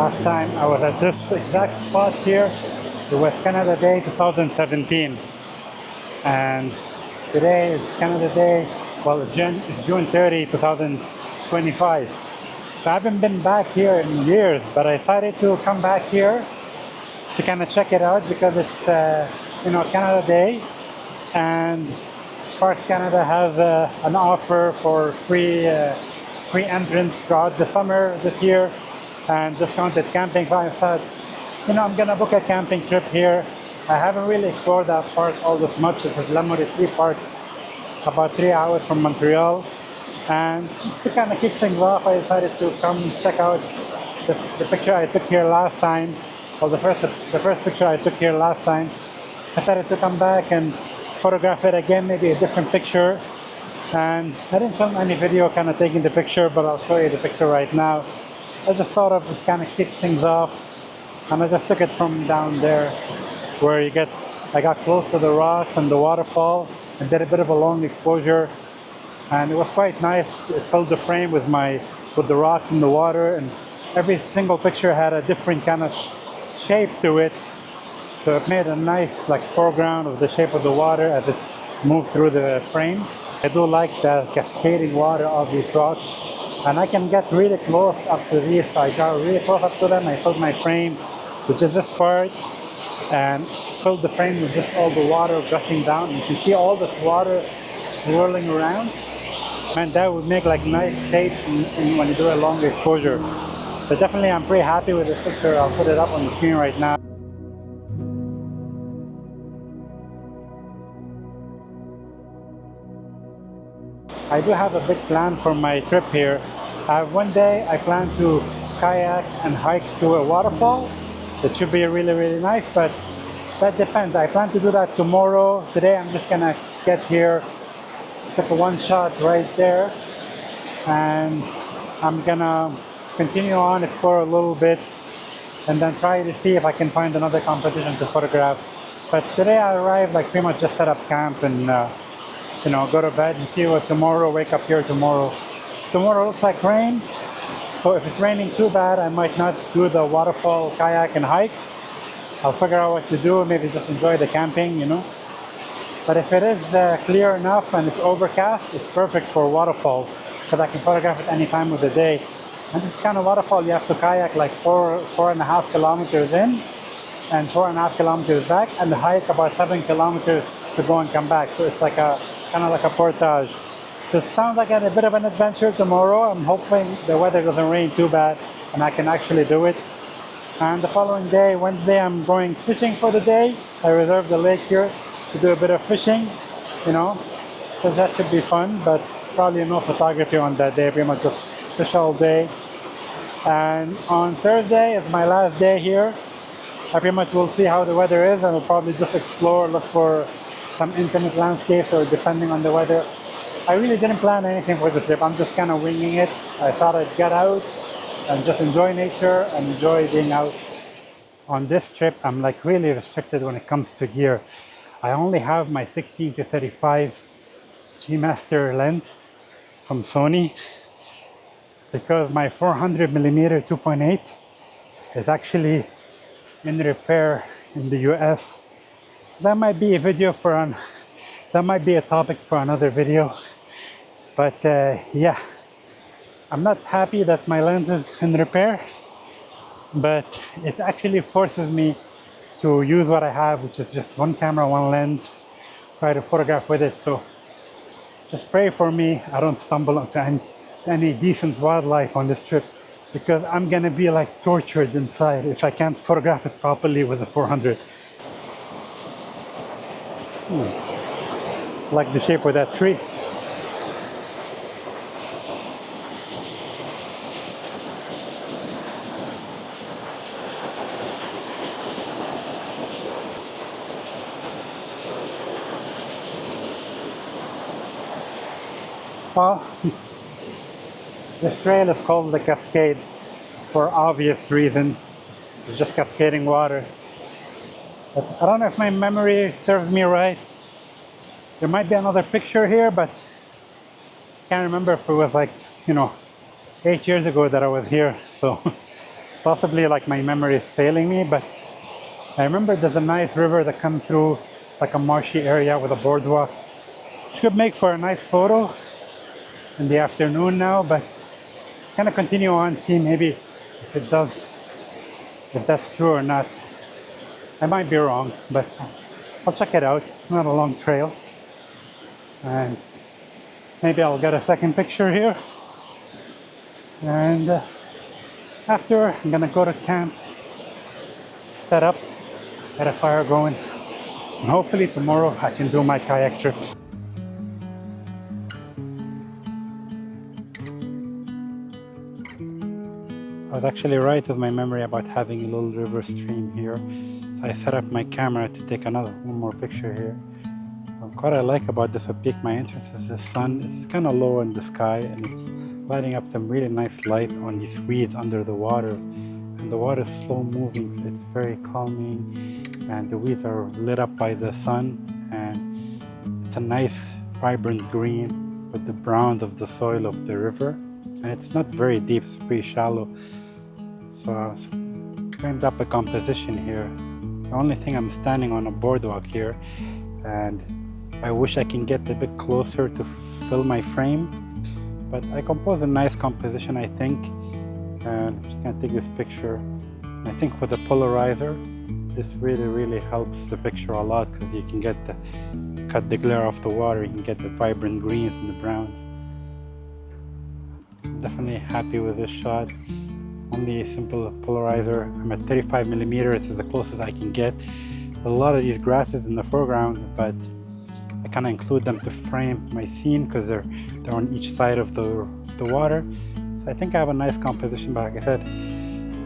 Last time I was at this exact spot here, it was Canada Day 2017. And today is Canada Day, well, it's June 30, 2025. So I haven't been back here in years, but I decided to come back here to kind of check it out because it's, Canada Day. And Parks Canada has an offer for free entrance throughout the summer this year and discounted camping. So I thought, I'm gonna book a camping trip here. I haven't really explored that park all this much. This is Mauricie Park, about 3 hours from Montreal. And just to kind of kick things off, I decided to come check out the picture I took here last time. Well, the first picture I took here last time. I decided to come back and photograph it again, maybe a different picture. And I didn't film any video kind of taking the picture, but I'll show you the picture right now. I just thought of it kind of kick things off, and I just took it from down there where I got close to the rocks and the waterfall and did a bit of a long exposure, and it was quite nice. It filled the frame with the rocks and the water, and every single picture had a different kind of shape to it, so it made a nice foreground of the shape of the water as it moved through the frame. I do like the cascading water of these rocks, and I can get really close up to these. So I got really close up to them. I filled my frame, which is this part, and filled the frame with just all the water gushing down. You can see all this water swirling around, and that would make nice shapes when you do a long exposure. So definitely I'm pretty happy with this picture. I'll put it up on the screen right now. I do have a big plan for my trip here. One day I plan to kayak and hike to a waterfall. It should be really, really nice, but that depends. I plan to do that tomorrow. Today I'm just gonna get here, take a one shot right there, and I'm gonna continue on, explore a little bit, and then try to see if I can find another competition to photograph. But today I arrived pretty much just set up camp and go to bed and see what tomorrow, wake up here tomorrow. Tomorrow looks like rain, so if it's raining too bad, I might not do the waterfall, kayak and hike. I'll figure out what to do, maybe just enjoy the camping, But if it is clear enough and it's overcast, it's perfect for waterfalls because I can photograph it any time of the day. And this kind of waterfall, you have to kayak 4.5 kilometers in and 4.5 kilometers back, and hike about 7 kilometers to go and come back. So it's kind of like a portage. So it sounds like a bit of an adventure tomorrow. I'm hoping the weather doesn't rain too bad and I can actually do it. And the following day, Wednesday, I'm going fishing for the day. I reserved the lake here to do a bit of fishing, so that should be fun, but probably no photography on that day, pretty much just fish all day. And on Thursday is my last day here. I pretty much will see how the weather is, and we'll probably just explore, look for some infinite landscapes, or depending on the weather. I really didn't plan anything for this trip. I'm just kind of winging it. I thought I'd get out and just enjoy nature and enjoy being out. On this trip, I'm really restricted when it comes to gear. I only have my 16 to 35 G Master lens from Sony because my 400mm 2.8 is actually in repair in the US. That might be that might be a topic for another video. But yeah, I'm not happy that my lens is in repair, but it actually forces me to use what I have, which is just one camera, one lens, try to photograph with it. So just pray for me I don't stumble onto any decent wildlife on this trip, because I'm gonna be tortured inside if I can't photograph it properly with a 400. Like the shape of that tree. Well, this trail is called the Cascade for obvious reasons. It's just cascading water. But I don't know if my memory serves me right. There might be another picture here, but I can't remember if it was 8 years ago that I was here. So Possibly like my memory is failing me, but I remember there's a nice river that comes through like a marshy area with a boardwalk. It could make for a nice photo in the afternoon now, but kind of continue on, see maybe if that's true or not. I might be wrong, but I'll check it out. It's not a long trail. And maybe I'll get a second picture here. And after, I'm gonna go to camp, set up, get a fire going. And hopefully tomorrow I can do my kayak trip. I was actually right with my memory about having a little river stream here. So I set up my camera to take one more picture here. What I like about this, what piqued my interest, is the sun. It's kind of low in the sky and it's lighting up some really nice light on these weeds under the water. And the water is slow moving, so it's very calming. And the weeds are lit up by the sun. And it's a nice, vibrant green with the browns of the soil of the river. And it's not very deep, it's pretty shallow. So I was framed up a composition here. The only thing, I'm standing on a boardwalk here, and I wish I can get a bit closer to fill my frame, but I composed a nice composition, I think. And I'm just gonna take this picture. I think with the polarizer, this really helps the picture a lot, because you can cut the glare off the water, you can get the vibrant greens and the browns. Definitely happy with this shot. Only a simple polarizer. I'm at 35 millimeters. This is the closest I can get. A lot of these grasses in the foreground, but I kind of include them to frame my scene because they're on each side of the water. So I think I have a nice composition, but like I said,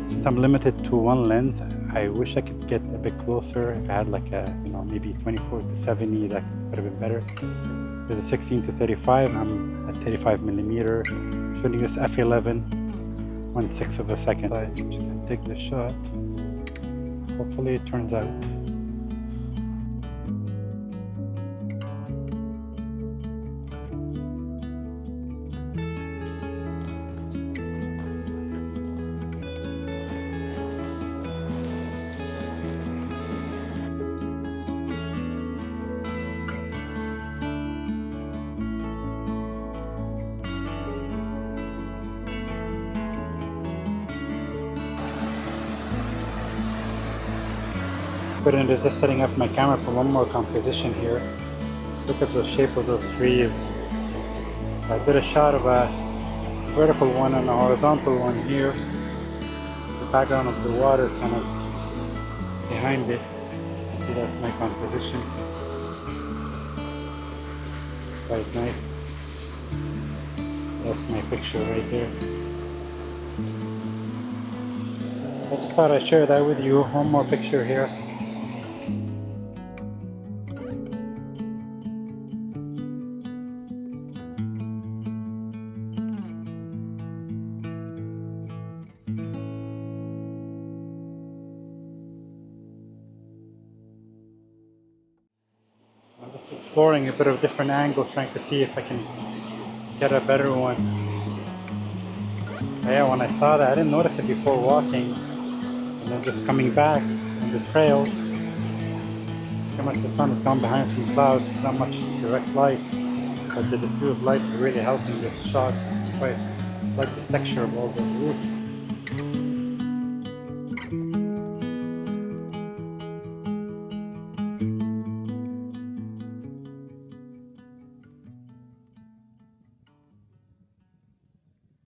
since I'm limited to one lens, I wish I could get a bit closer. If I had like a, maybe 24 to 70, that would have been better. There's a 16 to 35. I'm at 35 millimeter. Shooting this f11, 1/6 of a second. I'm just gonna take this shot. Hopefully it turns out. But I'm just setting up my camera for one more composition here. Let's look at the shape of those trees. I did a shot of a vertical one and a horizontal one here. The background of the water kind of behind it. See, that's my composition. Quite nice. That's my picture right there. I just thought I'd share that with you. One more picture here. I'm just exploring a bit of different angles, trying to see if I can get a better one. Yeah, when I saw that, I didn't notice it before walking, and then just coming back on the trail. Pretty much the sun has gone behind some clouds, not much direct light, but the diffused light is really helping this shot. Quite like the texture of all those roots.